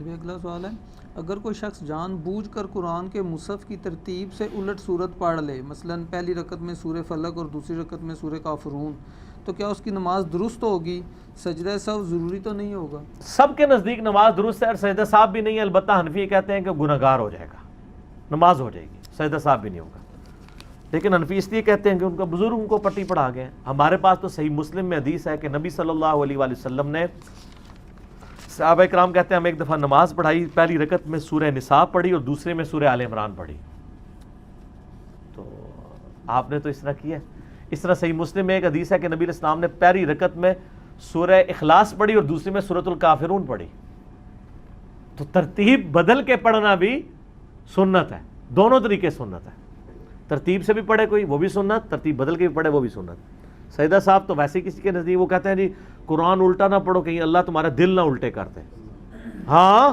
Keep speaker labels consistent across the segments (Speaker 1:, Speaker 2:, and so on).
Speaker 1: اگلا سوال ہے، اگر کوئی شخص جان بوجھ کر قرآن کے مصحف کی ترتیب سے الٹ صورت پڑھ لے، مثلا پہلی رکعت میں سورہ فلق اور دوسری رکعت میں سورہ کافرون، تو کیا اس کی نماز درست ہوگی؟ سجدہ سہو ضروری تو نہیں ہوگا؟
Speaker 2: سب کے نزدیک نماز درست ہے اور سجدہ صاحب بھی نہیں ہے، البتہ حنفی کہتے ہیں کہ گناہگار ہو جائے گا، نماز ہو جائے گی، سجدہ صاحب بھی نہیں ہوگا. لیکن حنفی اس لیے کہتے ہیں کہ ان کا بزرگ ان کو پٹی پڑھا گئے ہیں. ہمارے پاس تو صحیح مسلم میں حدیث ہے کہ نبی صلی اللہ علیہ وآلہ وسلم نے، صحابہ کرام کہتے ہیں ہم ایک دفعہ نماز پڑھائی، پہلی رکعت میں سورہ نساء پڑھی اور دوسرے میں سورہ آل عمران پڑھی. تو آپ نے تو اس طرح کیا ہے. اس طرح صحیح مسلم میں ایک حدیث ہے کہ نبی علیہ السلام نے پہلی رکعت میں سورہ اخلاص پڑھی اور دوسری میں سورۃ الکافرون پڑھی. تو ترتیب بدل کے پڑھنا بھی سنت ہے، دونوں طریقے سنت ہے. ترتیب سے بھی پڑھے کوئی وہ بھی سنت، ترتیب بدل کے بھی پڑھے وہ بھی سنت. سجدہ صاحب تو ویسے کسی کے نزدیک وہ کہتے ہیں جی قرآن الٹا نہ پڑھو کہیں اللہ تمہارا دل نہ الٹے کر دے. ہاں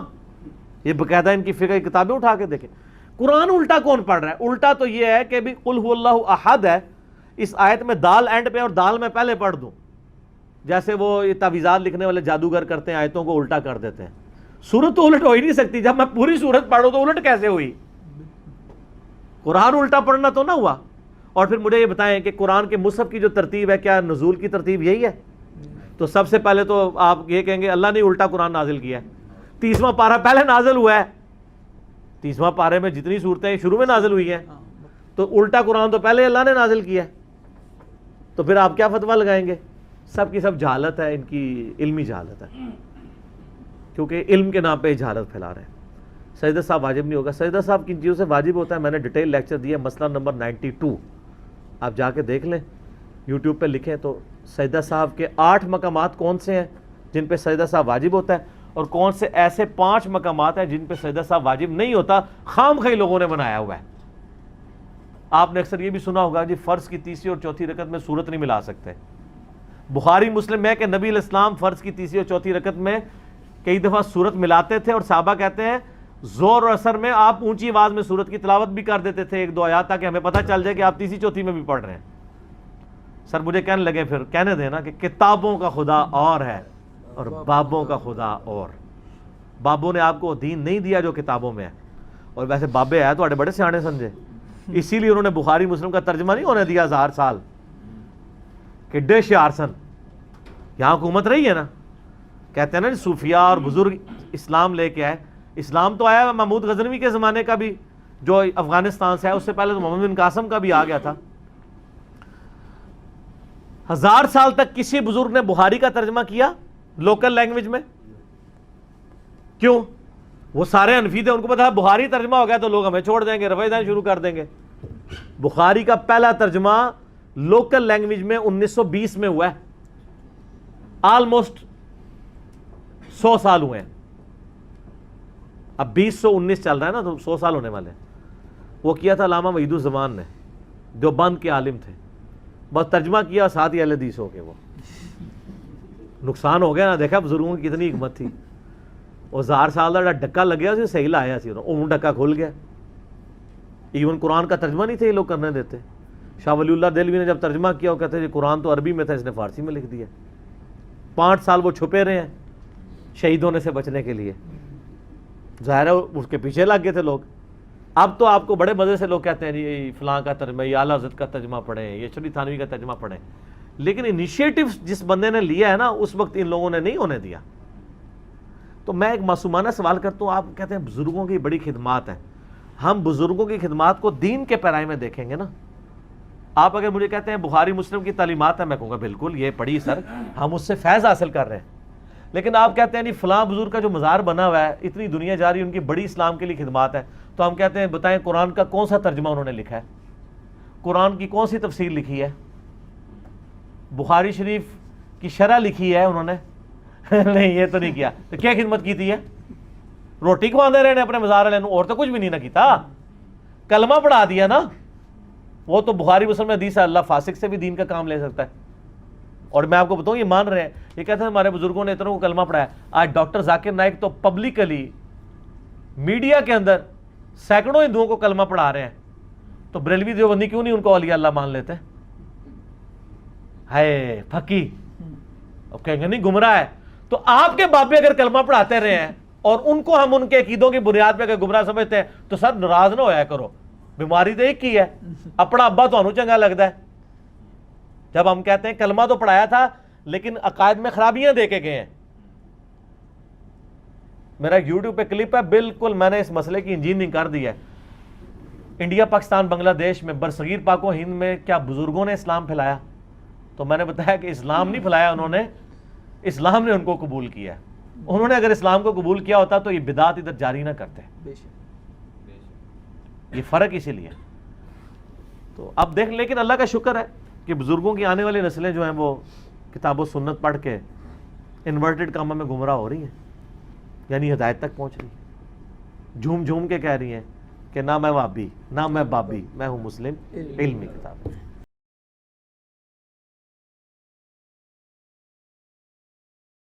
Speaker 2: یہ باقاعدہ ان کی فقہ کتابیں اٹھا کے دیکھیں. قرآن الٹا کون پڑھ رہا ہے؟ الٹا تو یہ ہے کہ بھی قل هو اللہ احد ہے، اس آیت میں دال اینڈ پہ اور دال میں پہلے پڑھ دوں، جیسے وہ یہ تعویذات لکھنے والے جادوگر کرتے ہیں، آیتوں کو الٹا کر دیتے ہیں. سورت تو الٹ ہو ہی نہیں سکتی، جب میں پوری سورت پڑھوں تو الٹ کیسے ہوئی؟ قرآن الٹا پڑھنا تو نہ ہوا. اور پھر مجھے یہ بتائیں کہ قرآن کے مصحف کی جو ترتیب ہے کیا نزول کی ترتیب یہی ہے؟ تو سب سے پہلے تو آپ یہ کہیں گے اللہ نے الٹا قرآن نازل کیا ہے. 30واں پارہ پہلے نازل ہوا ہے، 30واں پارے میں جتنی صورتیں شروع میں نازل ہوئی ہیں، تو الٹا قرآن تو پہلے اللہ نے نازل کیا ہے. تو پھر آپ کیا فتویٰ لگائیں گے؟ سب کی سب جہالت ہے، ان کی علمی جہالت ہے، کیونکہ علم کے نام پہ جہالت پھیلا رہے ہیں. سجدہ صاحب واجب نہیں ہوگا. سجدہ صاحب کن چیزوں سے واجب ہوتا ہے میں نے ڈیٹیل لیکچر دیا ہے، مسئلہ نمبر 92 آپ جا کے دیکھ لیں، یوٹیوب پہ لکھیں تو سجدہ صاحب کے 8 مقامات کون سے ہیں جن پہ سجدہ صاحب واجب ہوتا ہے، اور کون سے ایسے 5 مقامات ہیں جن پہ سجدہ صاحب واجب نہیں ہوتا، خام خواہ لوگوں نے بنایا ہوا ہے. آپ نے اکثر یہ بھی سنا ہوگا جی فرض کی تیسری اور چوتھی رکعت میں سورت نہیں ملا سکتے. بخاری مسلم میں کہ نبی علیہ السلام فرض کی تیسری اور چوتھی رکعت میں کئی دفعہ سورت ملاتے تھے، اور صحابہ کہتے ہیں زور اور اثر میں آپ اونچی آواز میں سورت کی تلاوت بھی کر دیتے تھے 1-2 آیات، تاکہ ہمیں پتہ چل جائے کہ آپ تیسری چوتھی میں بھی پڑھ رہے ہیں. سر مجھے کہنے لگے پھر کہنے دینا کہ کتابوں کا خدا اور ہے اور بابوں کا خدا اور. بابوں نے آپ کو دین نہیں دیا جو کتابوں میں ہے، اور ویسے بابے آئے تو بڑے سیانے سمجھے، اسی لیے انہوں نے بخاری مسلم کا ترجمہ نہیں ہونے دیا 1000 سال کہ ڈے شیارسن یہاں حکومت رہی ہے نا. کہتے ہیں نا صوفیاء اور بزرگ اسلام لے کے آئے. اسلام تو آیا محمود غزنوی کے زمانے کا بھی جو افغانستان سے ہے، اس سے پہلے تو محمد بن قاسم کا بھی آ گیا تھا. 1000 سال تک کسی بزرگ نے بخاری کا ترجمہ کیا لوکل لینگویج میں؟ کیوں؟ وہ سارے حنفی تھے، ان کو پتا بخاری ترجمہ ہو گیا تو لوگ ہمیں چھوڑ دیں گے، رفع دین شروع کر دیں گے. بخاری کا پہلا ترجمہ لوکل لینگویج میں 1920 میں ہوا ہے، آلموسٹ 100 سال ہوئے ہیں. اب 2019 چل رہا ہے نا تو 100 سال ہونے والے ہیں. وہ کیا تھا علامہ وحید الزمان نے، جو بند کے عالم تھے، بس ترجمہ کیا ساتھ ہی اہل حدیث ہو کے. وہ نقصان ہو گیا نا، دیکھا بزرگوں کی کتنی حکمت تھی. وہ 1000 سال کا ڈکا لگیا اسے صحیح لایا سی، وہ ڈکا کھل گیا. ایون قرآن کا ترجمہ نہیں تھے یہ لوگ کرنے دیتے. شاہ ولی اللہ دہلوی نے جب ترجمہ کیا وہ کہتے ہیں قرآن تو عربی میں تھا، اس نے فارسی میں لکھ دیا. 5 سال وہ چھپے رہے ہیں شہید ہونے سے بچنے کے لیے. ظاہر ہے اس کے پیچھے لگ گئے تھے لوگ. اب تو آپ کو بڑے مزے سے لوگ کہتے ہیں جی فلاں کا ترجمہ، یہ اعلیٰ حضرت کا ترجمہ پڑھیں، یہ شریف تھانوی کا ترجمہ پڑھیں. لیکن انیشیٹو جس بندے نے لیا ہے نا اس وقت ان لوگوں نے نہیں ہونے دیا. تو میں ایک معصومانہ سوال کرتا ہوں، آپ کہتے ہیں بزرگوں کی بڑی خدمات ہیں، ہم بزرگوں کی خدمات کو دین کے پیرائی میں دیکھیں گے نا. آپ اگر مجھے کہتے ہیں بخاری مسلم کی تعلیمات ہیں، میں کہوں گا بالکل یہ پڑھی سر، ہم اس سے فیض حاصل کر رہے ہیں. لیکن آپ کہتے ہیں نہیں فلاں بزرگ کا جو مزار بنا ہوا ہے اتنی دنیا جا رہی ہے، ان کی بڑی اسلام کے لیے خدمات ہے، تو ہم کہتے ہیں بتائیں قرآن کا کون سا ترجمہ انہوں نے لکھا ہے، قرآن کی کون سی تفسیر لکھی ہے، بخاری شریف کی شرح لکھی ہے انہوں نے؟ نہیں یہ تو نہیں کیا. تو کیا خدمت کی تھی ہے؟ روٹی کھواندے رہے نے اپنے مزار والے اور تو کچھ بھی نہیں نہ کیتا. کلمہ پڑھا دیا نا. وہ تو بخاری مسلم میں حدیث ہے اللہ فاسق سے بھی دین کا کام لے سکتا ہے. اور میں آپ کو بتاؤں یہ مان رہے ہیں، یہ کہتے ہیں ہمارے بزرگوں نے اتنوں کو کلمہ پڑھایا. آج ڈاکٹر ذاکر نائک تو پبلکلی میڈیا کے اندر سینکڑوں ہندوؤں کو کلمہ پڑھا رہے ہیں. تو بریلوی دیوبندی کیوں نہیں ان کو اولیاء اللہ مان لیتے؟ ہے پھکی اب کہیں گے نہیں گمراہ ہے. تو آپ کے بابے اگر کلمہ پڑھاتے رہے ہیں اور ان کو ہم ان کے عقیدوں کی بنیاد پہ اگر گمراہ سمجھتے ہیں تو سر ناراض نہ ہویا کرو, بیماری تو ایک ہی ہے, اپنا ابا تو چنگا لگتا ہے. جب ہم کہتے ہیں کلمہ تو پڑھایا تھا لیکن عقائد میں خرابیاں دے کے گئے ہیں. میرا یوٹیوب پہ کلپ ہے, بالکل میں نے اس مسئلے کی انجینئرنگ کر دی ہے. انڈیا, پاکستان, بنگلہ دیش میں, برصغیر پاک و ہند میں کیا بزرگوں نے اسلام پھیلایا؟ تو میں نے بتایا کہ اسلام نہیں پھیلایا انہوں نے, اسلام نے ان کو قبول کیا ہے. انہوں نے اگر اسلام کو قبول کیا ہوتا تو یہ بدعت ادھر جاری نہ کرتے. یہ فرق اسی لیے. تو اب دیکھ, لیکن اللہ کا شکر ہے کہ بزرگوں کی آنے والی نسلیں جو ہیں وہ کتاب و سنت پڑھ کے انورٹڈ کاموں میں گمراہ ہو رہی ہیں, یعنی ہدایت تک پہنچ رہی ہیں, جھوم جھوم کے کہہ رہی ہیں کہ نہ میں وہابی, نہ میں بابی, میں ہوں مسلم. علمی کتاب.